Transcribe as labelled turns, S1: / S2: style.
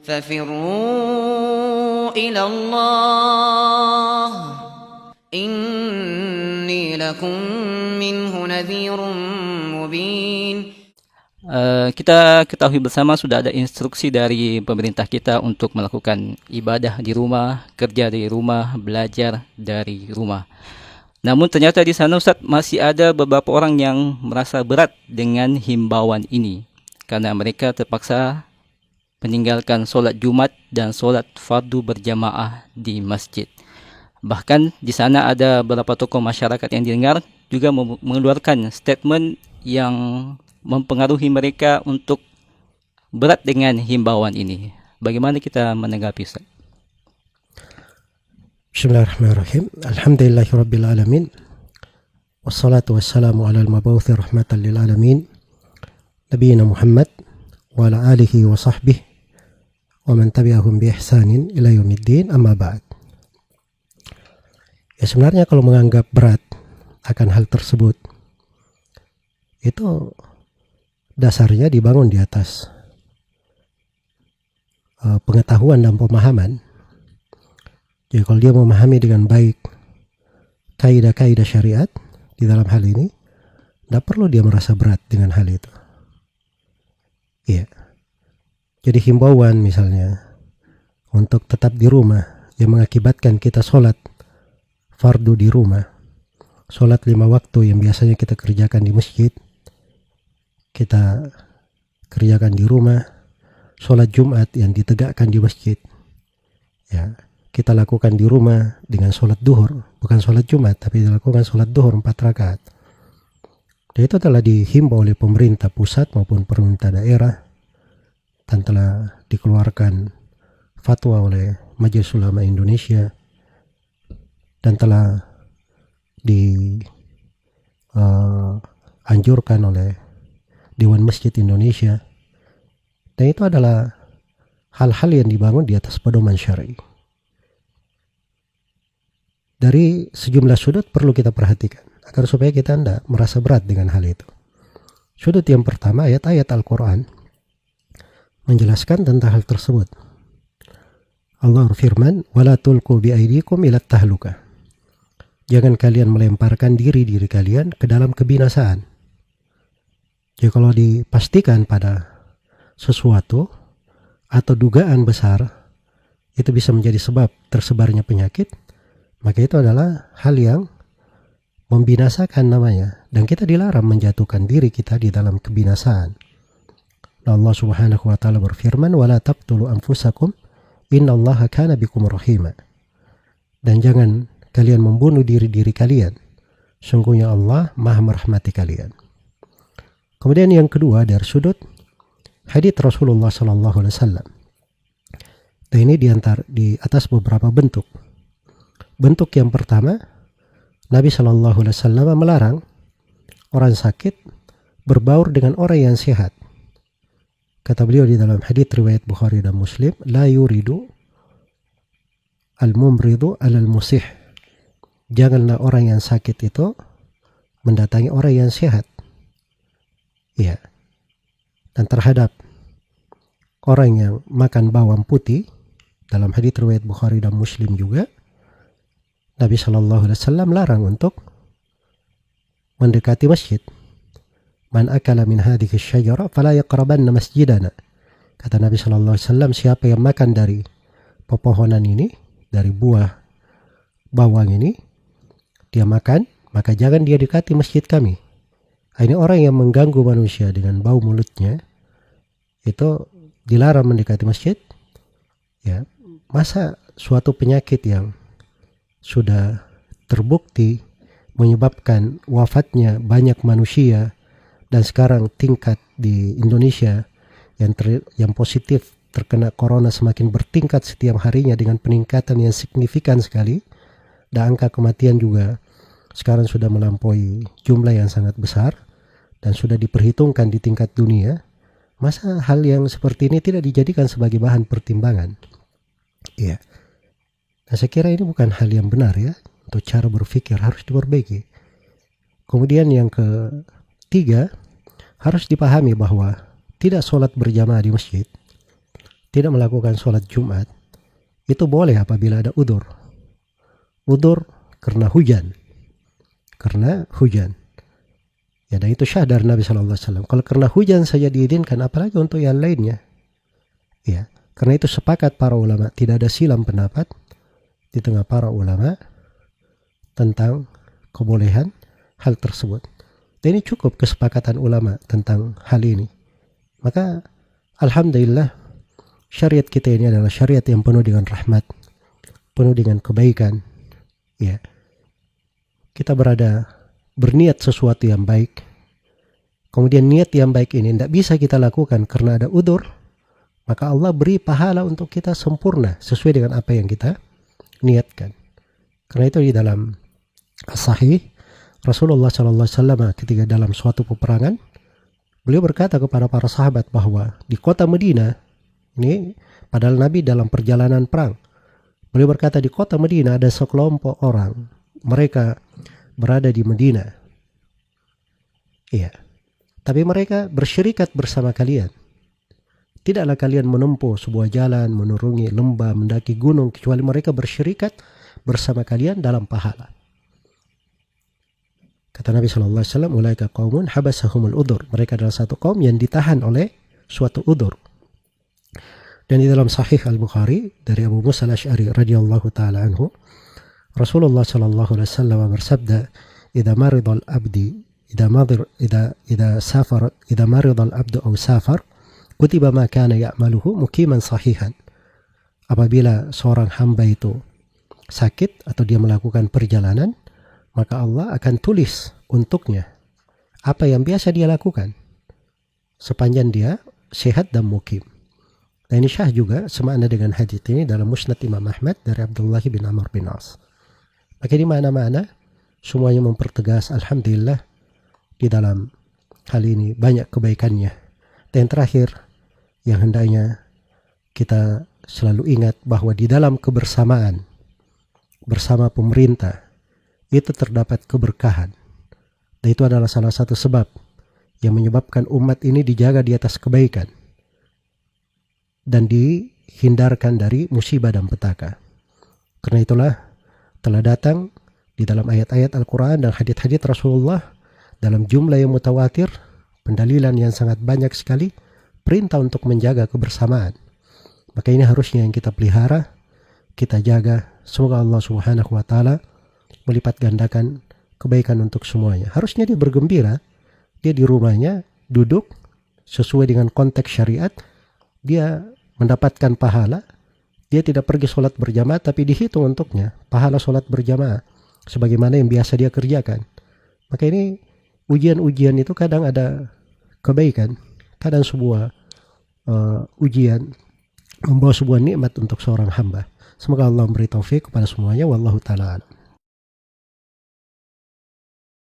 S1: ففروا إلى الله إني لكم منه نذير مبين.
S2: Kita ketahui bersama sudah ada instruksi dari pemerintah kita untuk melakukan ibadah di rumah, kerja dari rumah, belajar dari rumah. Namun ternyata di sana Ustaz masih ada beberapa orang yang merasa berat dengan himbauan ini karena mereka terpaksa meninggalkan solat Jumat dan solat fardu berjamaah di masjid. Bahkan di sana ada beberapa tokoh masyarakat yang didengar juga mengeluarkan statement yang mempengaruhi mereka untuk berat dengan himbauan ini. Bagaimana kita menanggapi Ustaz?
S3: Bismillahirrahmanirrahim. Alhamdulillahi rabbil alamin. Wassalatu wassalamu ala al-mabawuthi rahmatan lil alamin. Nabiyina Muhammad wa ala alihi wa sahbihi wa man tabi'ahum bi ihsanin ila yaumiddin, amma ba'd. Ya, sebenarnya kalau menganggap berat akan hal tersebut, itu dasarnya dibangun di atas pengetahuan dan pemahaman. Jadi kalau dia memahami dengan baik kaidah-kaidah syariat di dalam hal ini, tidak perlu dia merasa berat dengan hal itu. Iya. Jadi himbauan misalnya untuk tetap di rumah yang mengakibatkan kita sholat fardu di rumah, sholat 5 waktu yang biasanya kita kerjakan di masjid, kita kerjakan di rumah, sholat Jumat yang ditegakkan di masjid, ya kita lakukan di rumah dengan sholat duhur, bukan sholat Jumat, tapi dilakukan sholat duhur 4 rakaat. Dan itu telah dihimbau oleh pemerintah pusat maupun pemerintah daerah, dan telah dikeluarkan fatwa oleh Majelis Ulama Indonesia, dan telah dianjurkan oleh Dewan Masjid Indonesia. Dan itu adalah hal-hal yang dibangun di atas pedoman syar'i. Dari sejumlah sudut perlu kita perhatikan agar supaya kita tidak merasa berat dengan hal itu. Sudut yang pertama, ayat-ayat Al-Quran menjelaskan tentang hal tersebut. Allah berfirman, "Wala tulqu biaidikum ila tahluka." Jangan kalian melemparkan diri kalian ke dalam kebinasaan. Jadi kalau dipastikan pada sesuatu atau dugaan besar itu bisa menjadi sebab tersebarnya penyakit, maka itu adalah hal yang membinasakan namanya, dan kita dilarang menjatuhkan diri kita di dalam kebinasaan. Allah Subhanahu wa taala berfirman, "Wala taqtulu anfusakum innallaha kana bikum rahima." Dan jangan kalian membunuh diri kalian, sungguhnya Allah Maha merahmati kalian. Kemudian yang kedua, dari sudut hadits Rasulullah sallallahu alaihi wasallam. Dan ini di atas beberapa bentuk. Bentuk yang pertama, Nabi sallallahu alaihi wasallam melarang orang sakit berbaur dengan orang yang sehat. Kata beliau di dalam hadits riwayat Bukhari dan Muslim, "La yuridu al-mumridu al-musih." Janganlah orang yang sakit itu mendatangi orang yang sehat. Ya. Dan terhadap orang yang makan bawang putih, dalam hadits riwayat Bukhari dan Muslim juga, Nabi Shallallahu Alaihi Wasallam larang untuk mendekati masjid. Man akala min hadhihi syajara fala yaqrabanna masjidana. Kata Nabi Shallallahu Alaihi Wasallam, siapa yang makan dari pepohonan ini, dari buah bawang ini, dia makan, maka jangan dia dekati masjid kami. Ini orang yang mengganggu manusia dengan bau mulutnya, itu dilarang mendekati masjid. Ya, masa suatu penyakit yang sudah terbukti menyebabkan wafatnya banyak manusia, dan sekarang tingkat di Indonesia yang positif terkena corona semakin bertingkat setiap harinya dengan peningkatan yang signifikan sekali, dan angka kematian juga sekarang sudah melampaui jumlah yang sangat besar dan sudah diperhitungkan di tingkat dunia. Masa hal yang seperti ini tidak dijadikan sebagai bahan pertimbangan? Iya. Nah, saya kira ini bukan hal yang benar ya. Untuk cara berpikir harus diperbaiki. Kemudian yang ketiga, harus dipahami bahwa tidak sholat berjamaah di masjid tidak melakukan sholat Jumat, itu boleh apabila ada udzur. Udzur karena hujan. Ya, dan itu syah dari Nabi SAW. Kalau karena hujan saja diizinkan, apalagi untuk yang lainnya. Ya, karena itu sepakat para ulama, tidak ada silam pendapat di tengah para ulama tentang kebolehan hal tersebut. Dan ini cukup kesepakatan ulama tentang hal ini. Maka alhamdulillah syariat kita ini adalah syariat yang penuh dengan rahmat, penuh dengan kebaikan. Ya, kita berniat sesuatu yang baik, kemudian niat yang baik ini tidak bisa kita lakukan karena ada udzur, maka Allah beri pahala untuk kita sempurna sesuai dengan apa yang kita niatkan. Karena itu di dalam Sahih Rasulullah SAW ketika dalam suatu peperangan, beliau berkata kepada para sahabat bahwa di kota Madinah ini, padahal Nabi dalam perjalanan perang, beliau berkata di kota Madinah ada sekelompok orang, mereka berada di Madinah. Iya. Tapi mereka bersyirikat bersama kalian. Tidaklah kalian menempuh sebuah jalan, menuruni lembah, mendaki gunung, kecuali mereka bersyirikat bersama kalian dalam pahala. Kata Nabi SAW, ulaika qaumun habasahumul udzur. Mereka adalah satu kaum yang ditahan oleh suatu udzur. Dan di dalam Sahih Al-Bukhari dari Abu Musa Al-Asy'ari radhiyallahu taala anhu, Rasulullah sallallahu alaihi wasallam bersabda, "Idza marida al-abdi, idza marida al-abdu aw safar, kutiba ma kana ya'maluhu muqiman sahihan." Apabila seorang hamba itu sakit atau dia melakukan perjalanan, maka Allah akan tulis untuknya apa yang biasa dia lakukan sepanjang dia sehat dan mukim. Dan ini syah juga semakna dengan hadits ini dalam Musnad Imam Ahmad dari Abdullah bin Amr bin As. Maka ini mana-mana semuanya mempertegas alhamdulillah di dalam hal ini banyak kebaikannya. Dan terakhir yang hendaknya kita selalu ingat bahwa di dalam kebersamaan bersama pemerintah itu terdapat keberkahan. Dan itu adalah salah satu sebab yang menyebabkan umat ini dijaga di atas kebaikan dan dihindarkan dari musibah dan petaka. Karena itulah telah datang di dalam ayat-ayat Al-Quran dan hadits-hadits Rasulullah dalam jumlah yang mutawatir, pendalilan yang sangat banyak sekali, perintah untuk menjaga kebersamaan. Maka ini harusnya yang kita pelihara, kita jaga. Semoga Allah Subhanahu wa Ta'ala melipat gandakan kebaikan untuk semuanya. Harusnya dia bergembira, dia di rumahnya duduk sesuai dengan konteks syariat, dia mendapatkan pahala. Dia tidak pergi sholat berjamaah, tapi dihitung untuknya pahala sholat berjamaah sebagaimana yang biasa dia kerjakan. Maka ini ujian-ujian itu kadang ada kebaikan, kadang sebuah ujian membawa sebuah nikmat untuk seorang hamba. Semoga Allah memberi taufik kepada semuanya. Wallahu ta'ala alam.